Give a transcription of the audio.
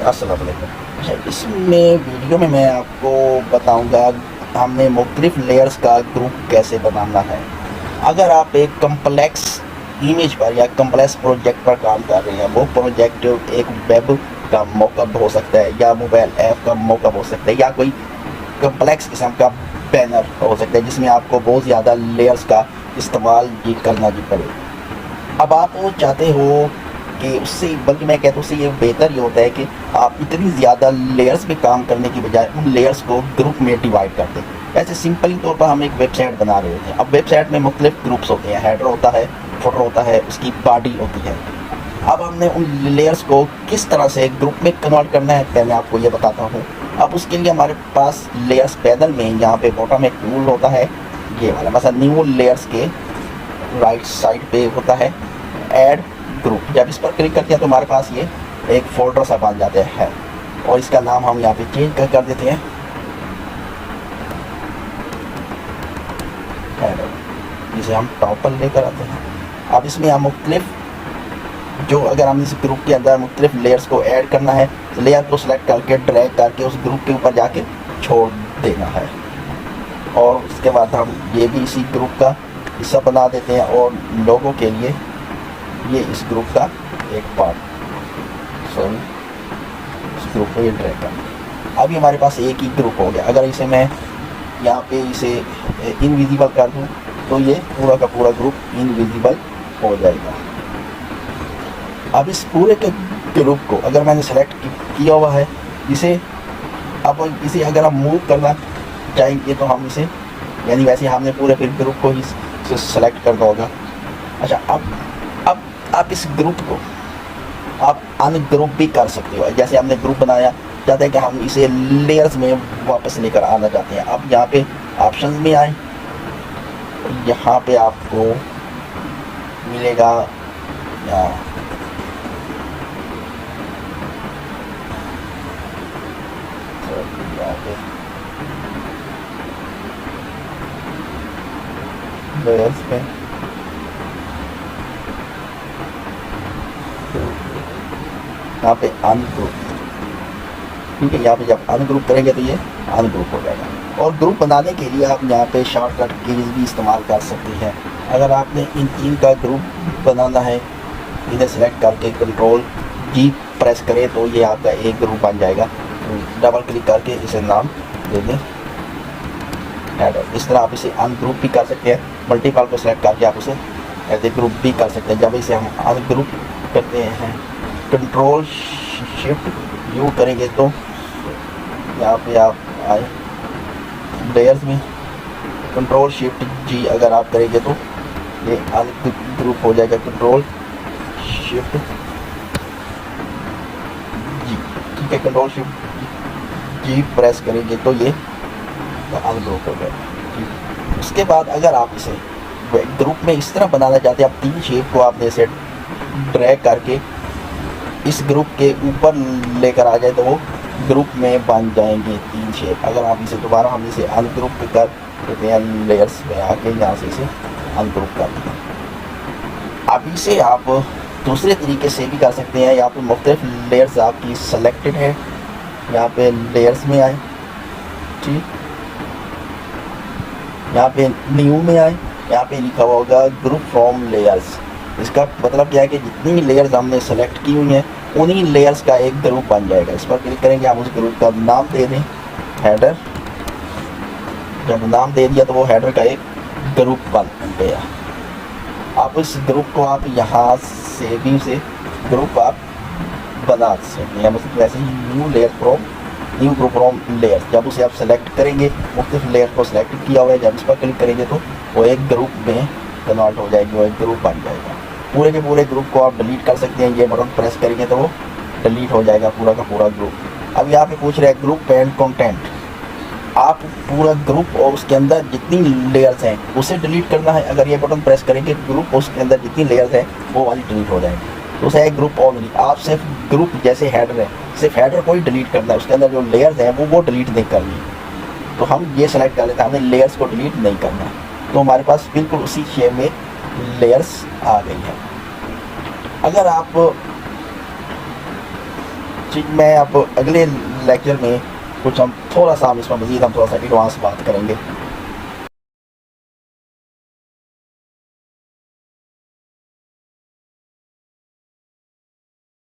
अस्सलाम वालेकुम। अच्छा, इसमें वीडियो में मैं आपको बताऊंगा हमने मुख्तलिफ लेयर्स का ग्रुप कैसे बनाना है। अगर आप एक कम्प्लेक्स इमेज पर या कम्प्लेक्स प्रोजेक्ट पर काम कर रहे हैं, वो प्रोजेक्ट एक वेब का मॉकअप हो सकता है या मोबाइल ऐप का मॉकअप हो सकता है या कोई कम्प्लेक्स किस्म का बैनर हो सकता है जिसमें आपको बहुत ज़्यादा लेयर्स का इस्तेमाल भी करना भी पड़े। अब आप वो चाहते हो कि उससे, बल्कि मैं कहता हूँ उससे ये बेहतर ये होता है कि आप इतनी ज़्यादा लेयर्स पे काम करने की बजाय उन लेयर्स को ग्रुप में डिवाइड कर दें। ऐसे सिंपली तौर पर हम एक वेबसाइट बना रहे होते हैं। अब वेबसाइट में मुख्तलिफ ग्रुप्स होते हैं, हेडर होता है, फुटर होता है, उसकी बॉडी होती है। अब हमने उन लेयर्स को किस तरह से ग्रुप में कन्वर्ट करना है पहले आपको ये बताता हूँ। अब उसके लिए हमारे पास लेयर्स पैनल में यहाँ पे बॉटम में टूल होता है, ये वाला मतलब न्यू लेयर्स के राइट साइड पे होता है ऐड ग्रुप। जब इस पर क्लिक करते हैं तो हमारे पास ये एक फोल्डर सा बन जाता है और इसका नाम हम यहाँ पे चेंज कर देते हैं हेडर, जिसे हम टॉप पर लेकर आते हैं। अब इसमें हम मुख्तलिफ जो, अगर हम इस ग्रुप के अंदर मुख्तलिफ लेयर्स को ऐड करना है तो लेयर को सिलेक्ट करके ड्रैग करके उस ग्रुप के ऊपर जाके छोड़ देना है और उसके बाद हम ये भी इसी ग्रुप का हिस्सा बना देते हैं और लोगों के लिए ये इस ग्रुप का एक पार्ट, सॉरी इस ग्रुप को ये ड्रैग कर। अभी हमारे पास एक ही ग्रुप हो गया। अगर इसे मैं यहाँ पे इसे इनविजिबल कर दूँ तो ये पूरा का पूरा ग्रुप इनविजिबल हो जाएगा। अब इस पूरे के ग्रुप को अगर मैंने सेलेक्ट किया हुआ है, इसे अगर हम मूव करना चाहेंगे तो हम इसे, यानी वैसे हमने पूरे फिर ग्रुप को ही सेलेक्ट करना होगा। अच्छा, अब आप इस ग्रुप को आप अनग्रुप भी कर सकते हो। जैसे हमने ग्रुप बनाया, चाहते हैं कि हम इसे लेयर्स में वापस लेकर आना चाहते हैं। अब यहाँ पे ऑप्शंस में आए, यहाँ पे आपको मिलेगा लेयर्स में यहाँ पे अनग्रुप, ठीक है। यहाँ पे जब अनग्रुप करेंगे तो ये अनग्रुप हो जाएगा। और ग्रुप बनाने के लिए आप यहाँ पे शॉर्टकट कीज भी इस्तेमाल कर सकते हैं। अगर आपने इन तीन का ग्रुप बनाना है, इन्हें सेलेक्ट करके कंट्रोल जी प्रेस करें तो ये आपका एक ग्रुप बन जाएगा। डबल क्लिक करके इसे नाम दे दें हेडर। इस तरह आप इसे अनग्रुप भी कर सकते हैं। मल्टीपल को सेलेक्ट करके आप उसे एज ए ग्रुप भी कर सकते हैं। जब इसे हम अनग्रुप करते हैं, कंट्रोल शिफ्ट यू करेंगे तो यहाँ पे आप आए लेयर्स में, कंट्रोल शिफ्ट जी अगर आप करेंगे तो ये अनग्रुप हो जाएगा। कंट्रोल शिफ्ट जी, ठीक है। कंट्रोल शिफ्ट जी प्रेस करेंगे तो ये अनग्रुप हो जाएगा। उसके बाद अगर आप इसे ग्रुप में इस तरह बनाना चाहते हैं, आप तीन शेप को आपने इसे ड्रैग करके इस ग्रुप के ऊपर लेकर आ जाए तो वो ग्रुप में बन जाएंगे तीन शेप। अगर आप इसे दोबारा हम इसे अनग्रुप कर देते हैं, लेयर्स में आके यहाँ से इसे अनग्रुप कर देते हैं। अब इसे आप दूसरे तरीके से भी कर सकते हैं। यहाँ पे मुख्तलिफ लेयर्स आपकी सेलेक्टेड है, यहाँ पे लेयर्स में आए, ठीक, यहाँ पे न्यू में आए, यहाँ पे लिखा हुआ होगा ग्रुप फ्रॉम लेयर्स। इसका मतलब क्या है कि जितनी लेयर्स हमने सेलेक्ट की हुई हैं उन्हीं लेयर्स का एक ग्रुप बन जाएगा। इस पर क्लिक करेंगे, हम उस ग्रुप का नाम दे दें हेडर। जब नाम दे दिया तो वो हेडर का एक ग्रुप बन गया। आप इस ग्रुप को आप यहाँ से भी से ग्रुप आप बना सकते हैं। मतलब वैसे ही न्यू ग्रुप फ्रॉम लेयर, जब उसे आप सेलेक्ट करेंगे, मुख्तलिफ लेयर को सेलेक्ट किया हुआ है, जब इस पर क्लिक करेंगे तो वो एक ग्रुप में कन्वर्ट हो जाएगी, वो एक ग्रुप बन जाएगा। पूरे के पूरे ग्रुप को आप डिलीट कर सकते हैं। ये बटन प्रेस करेंगे तो वो डिलीट हो जाएगा पूरा का पूरा ग्रुप। अब यहाँ पे पूछ रहे हैं ग्रुप एंड कंटेंट। आप पूरा ग्रुप और उसके अंदर जितनी लेयर्स हैं उसे डिलीट करना है। अगर ये बटन प्रेस करेंगे ग्रुप और उसके अंदर जितनी लेयर्स हैं वो वाली डिलीट हो जाएंगी। तो उसे एक ग्रुप और डिलीट, आप सिर्फ ग्रुप जैसे हेडर है, सिर्फ हेडर को ही डिलीट करना है, उसके अंदर जो लेयर्स हैं वो डिलीट नहीं करनी। तो हम ये सेलेक्ट कर लेते हैं, हमने लेयर्स को डिलीट नहीं करना। तो हमारे पास बिल्कुल उसी शेप में लेयर्स आ गई हैं। अगर आप मैं आप अगले लेक्चर में कुछ हम थोड़ा सा हम इसमें मज़ीद हम थोड़ा सा एडवांस बात करेंगे।